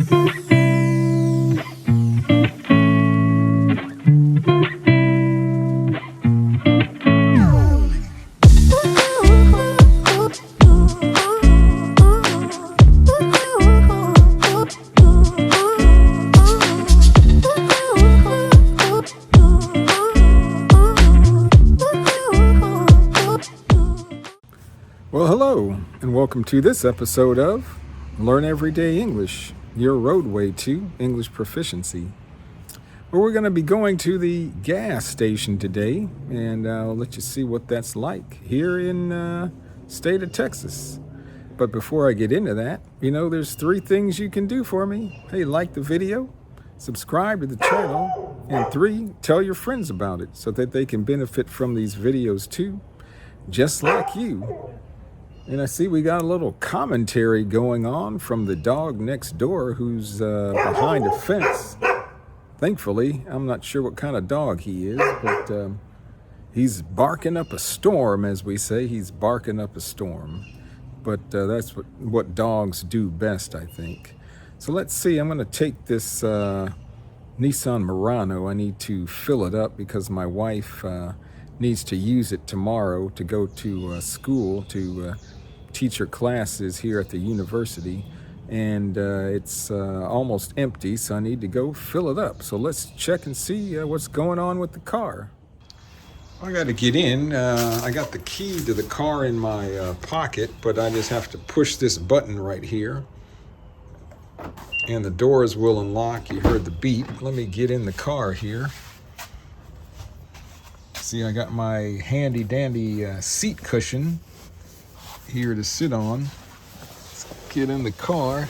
Well, hello, and welcome to this episode of Learn Everyday English, your roadway to English proficiency. Well, we're going to be going to the gas station today, and I'll let you see what that's like here in state of Texas. But before I get into that, there's 3 things you can do for me. Hey, like the video, subscribe to the channel, and 3, tell your friends about it so that they can benefit from these videos too, just like you. And I see we got a little commentary going on from the dog next door who's behind a fence. Thankfully, I'm not sure what kind of dog he is, but he's barking up a storm, as we say. He's barking up a storm. But that's what dogs do best, I think. So let's see. I'm going to take this Nissan Murano. I need to fill it up because my wife needs to use it tomorrow to go to school to teach her classes here at the university, and it's almost empty, so I need to go fill it up. So let's check and see what's going on with the car. I got to get in. I got the key to the car in my pocket, but I just have to push this button right here and the doors will unlock. You heard the beep. Let me get in the car here. See, I got my handy dandy seat cushion here to sit on. Let's get in the car.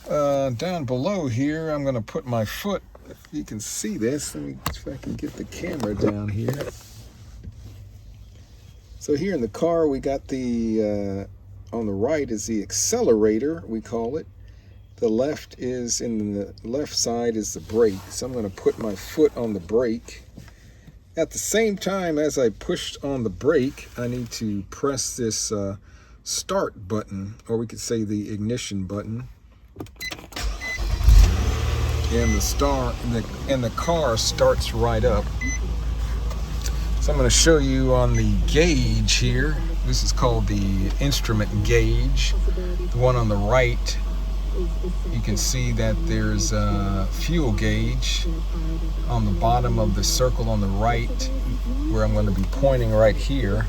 Down below here, I'm going to put my foot. If you can see this, let me see if I can get the camera down here. So here in the car, we got the, on the right is the accelerator, we call it. The left is, in the left side is the brake. So I'm going to put my foot on the brake. At the same time as I pushed on the brake, I need to press this start button, or we could say the ignition button. And the car starts right up. So I'm going to show you on the gauge here. This is called the instrument gauge. The one on the right, you can see that there's a fuel gauge on the bottom of the circle on the right, where I'm going to be pointing right here.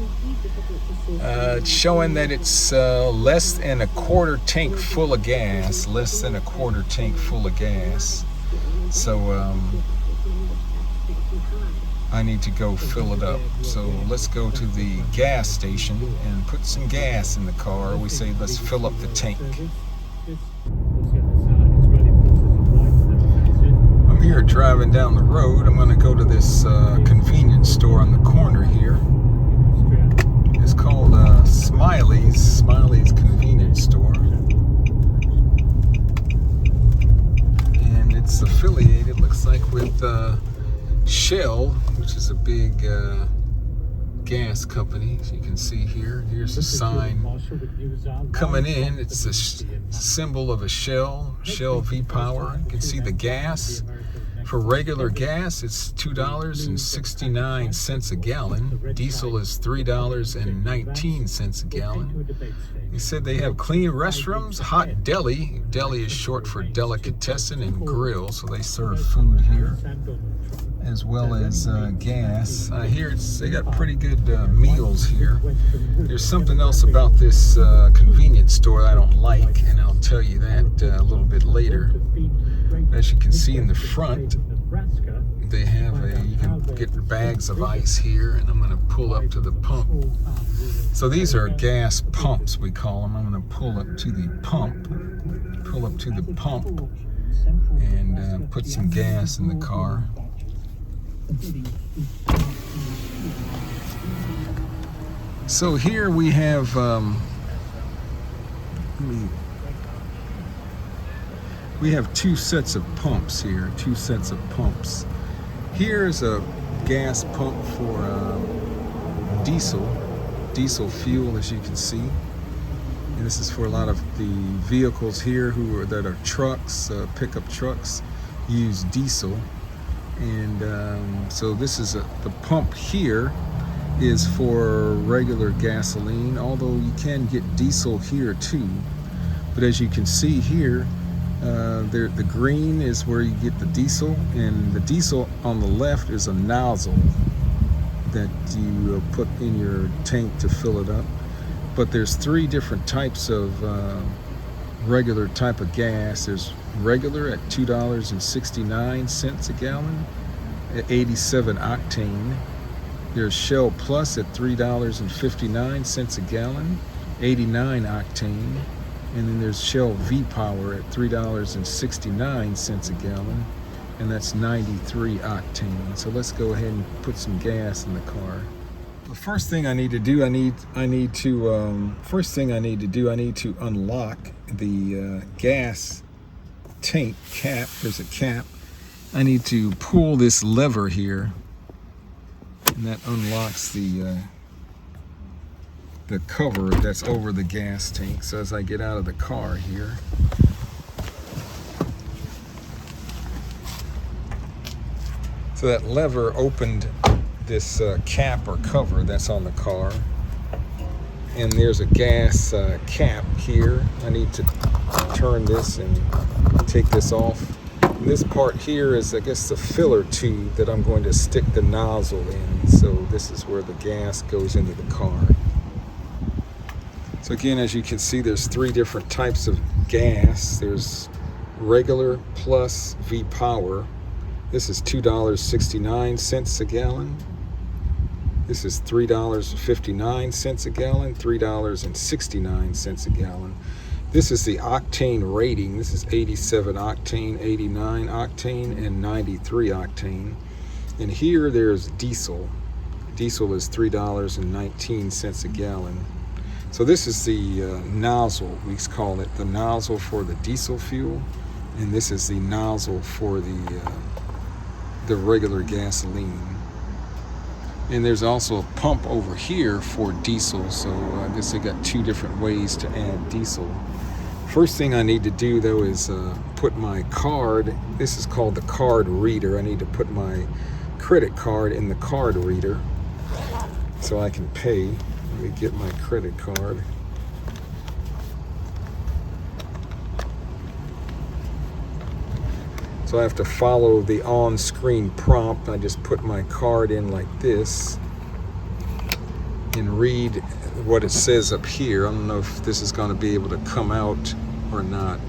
It's showing that it's less than a quarter tank full of gas. So I need to go fill it up. So let's go to the gas station and put some gas in the car. We say let's fill up the tank. I'm here driving down the road. I'm going to go to this convenience store on the corner here. It's called Smiley's Convenience Store. And it's affiliated, looks like, with Shell, which is a big gas company. As you can see here, here's a sign coming in. It's a symbol of a Shell V-Power. You can see the gas. For regular gas, it's $2.69 a gallon. Diesel is $3.19 a gallon. They said they have clean restrooms, hot deli. Deli is short for delicatessen, and grill, so they serve food here, as well as gas. Here they got pretty good meals here. There's something else about this convenience store I don't like, and I'll tell you that a little bit later. As you can see in the front, they have you can get bags of ice here, and I'm going to pull up to the pump. So these are gas pumps, we call them. I'm going to pull up to the pump, and put some gas in the car. So here we have we have 2 sets of pumps here, Here's a gas pump for diesel fuel, as you can see. And this is for a lot of the vehicles here that are trucks, pickup trucks, use diesel. And so this is the pump here is for regular gasoline, although you can get diesel here too. But as you can see here, the green is where you get the diesel, and the diesel on the left is a nozzle that you put in your tank to fill it up. But there's three different types of regular type of gas. There's regular at $2.69 a gallon at 87 octane. There's Shell Plus at $3.59 a gallon, 89 octane. And then there's Shell V-Power at $3.69 a gallon, and that's 93 octane. So let's go ahead and put some gas in the car. The first thing I need to do, I need to unlock the gas tank cap. There's a cap. I need to pull this lever here, and that unlocks the cover that's over the gas tank. So as I get out of the car here, so that lever opened this cap or cover that's on the car, and there's a gas cap here. I need to turn this and take this off. And this part here is, I guess, the filler tube that I'm going to stick the nozzle in. So this is where the gas goes into the car. So again, as you can see, there's three different types of gas. There's regular, plus, V-Power. This is $2.69 a gallon. This is $3.59 a gallon, $3.69 a gallon. This is the octane rating. This is 87 octane, 89 octane, and 93 octane. And here there's diesel. Diesel is $3.19 a gallon. So this is the nozzle, we call it, the nozzle for the diesel fuel, and this is the nozzle for the regular gasoline. And there's also a pump over here for diesel, so I guess I got two different ways to add diesel. First thing I need to do though is put my card, this is called the card reader. I need to put my credit card in the card reader so I can pay. Let me get my credit card. So I have to follow the on-screen prompt. I just put my card in like this and read what it says up here. I don't know if this is going to be able to come out or not.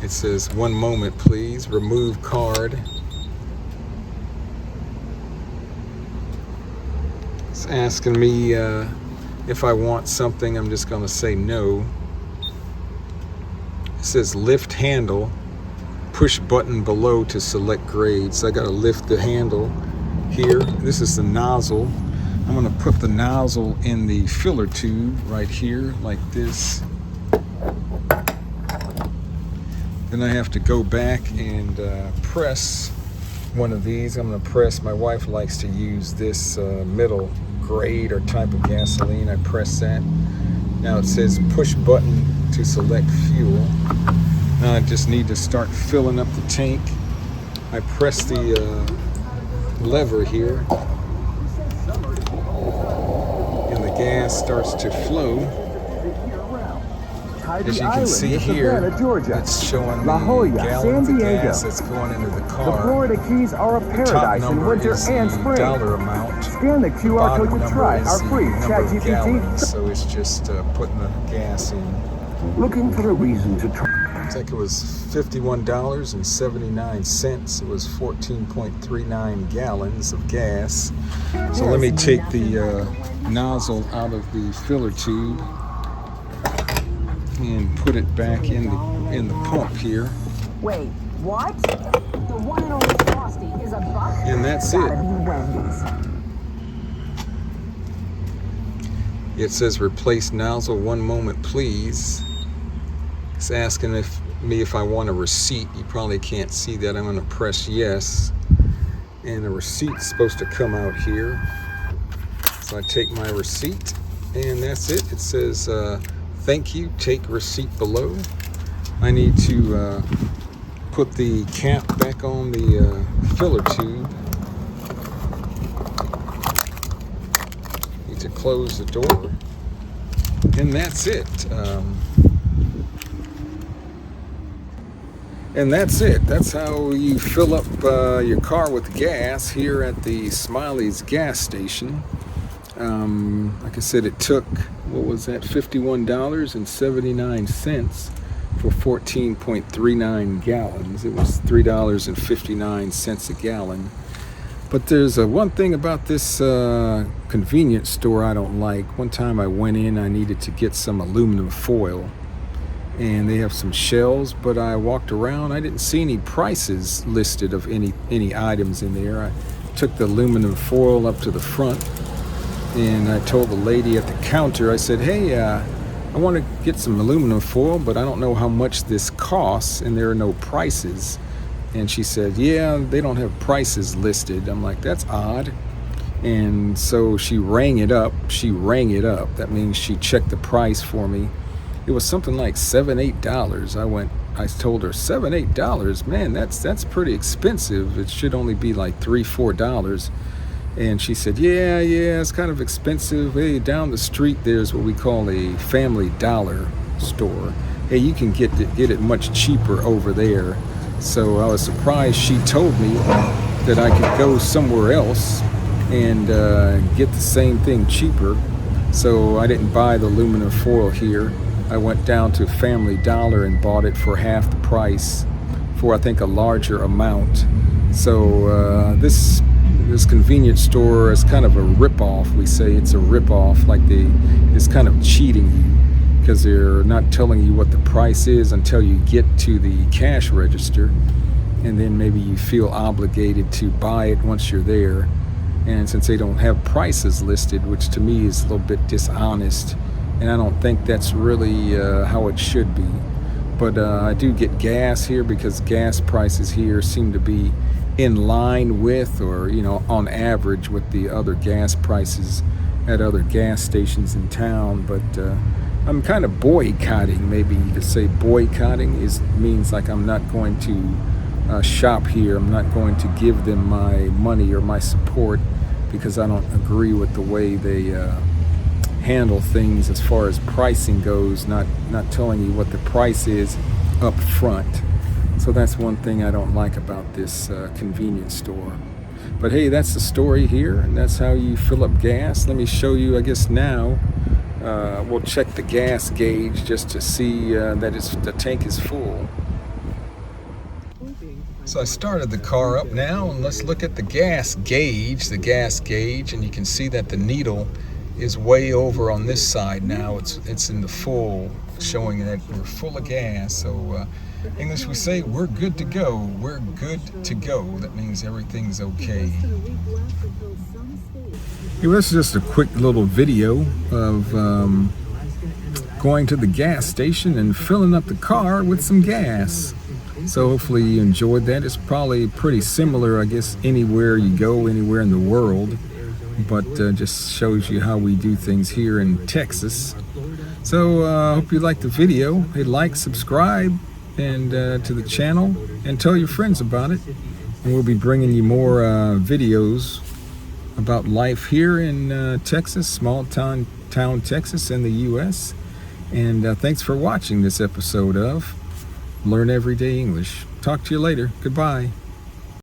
It says, "1 moment please, remove card." It's asking me if I want something. I'm just going to say no. It says lift handle, push button below to select grade. So I got to lift the handle here. This is the nozzle. I'm going to put the nozzle in the filler tube right here like this. Then I have to go back and press one of these. I'm going to press, my wife likes to use this middle grade or type of gasoline. I press that. Now it says push button to select fuel. Now I just need to start filling up the tank. I press the lever here, and the gas starts to flow. As you can see here, it's showing the gallons of gas that's going into the car. The Florida Keys are a paradise in winter and spring. Dollar amount. Scan the QR code to try our free ChatGPT. So it's just putting the gas in. Looking for a reason to try. I think it was $51.79. It was 14.39 gallons of gas. So let me take the nozzle out of the filler tube and put it back in the pump here. Wait, what? The one and only Frosty is a buck? And that's it. It says replace nozzle, 1 moment please. It's asking me if I want a receipt. You probably can't see that. I'm going to press yes. And the receipt's supposed to come out here. So I take my receipt, and that's it. It says Thank you. Take receipt below. I need to put the cap back on the filler tube. Need to close the door. And that's it. And that's it. That's how you fill up your car with gas here at the Smiley's gas station. Like I said, it took, what was that, $51.79 for 14.39 gallons. It was $3.59 a gallon. But there's one thing about this convenience store I don't like. One time I went in, I needed to get some aluminum foil, and they have some shells, but I walked around, I didn't see any prices listed of any items in there. I took the aluminum foil up to the front, and I told the lady at the counter, I said, hey, I want to get some aluminum foil, but I don't know how much this costs, and there are no prices. And she said, yeah, they don't have prices listed. I'm like, that's odd. And so she rang it up. That means she checked the price for me. It was something like $7-8. I told her, $7-8? Man, that's pretty expensive. It should only be like $3-4. And she said, yeah, it's kind of expensive. Hey, down the street there's what we call a Family Dollar store. Hey, you can get it much cheaper over there. So I was surprised she told me that I could go somewhere else and get the same thing cheaper. So I didn't buy the aluminum foil here. I went down to Family Dollar and bought it for half the price for, I think, a larger amount. So this convenience store is kind of a rip-off. We say it's a rip-off, like it's kind of cheating you, because they're not telling you what the price is until you get to the cash register, and then maybe you feel obligated to buy it once you're there. And since they don't have prices listed, which to me is a little bit dishonest, and I don't think that's really how it should be. But I do get gas here because gas prices here seem to be in line with, or on average with the other gas prices at other gas stations in town. But I'm kind of boycotting. Maybe you could say boycotting means like I'm not going to shop here. I'm not going to give them my money or my support because I don't agree with the way they handle things as far as pricing goes, not telling you what the price is up front. So that's one thing I don't like about this convenience store. But hey, that's the story here, and that's how you fill up gas. Let me show you, I guess now, we'll check the gas gauge just to see that the tank is full. So I started the car up now, and let's look at the gas gauge, and you can see that the needle is way over on this side now. It's in the full, showing that we're full of gas. So English, we say we're good to go. We're good to go. That means everything's okay. Hey, well, this is just a quick little video of going to the gas station and filling up the car with some gas. So hopefully you enjoyed that. It's probably pretty similar, I guess, anywhere you go, anywhere in the world. But just shows you how we do things here in Texas. So I hope you liked the video. Hey, like, subscribe, and to the channel, and tell your friends about it. And we'll be bringing you more videos about life here in Texas, small town Texas in the U.S. And thanks for watching this episode of Learn Everyday English. Talk to you later. Goodbye.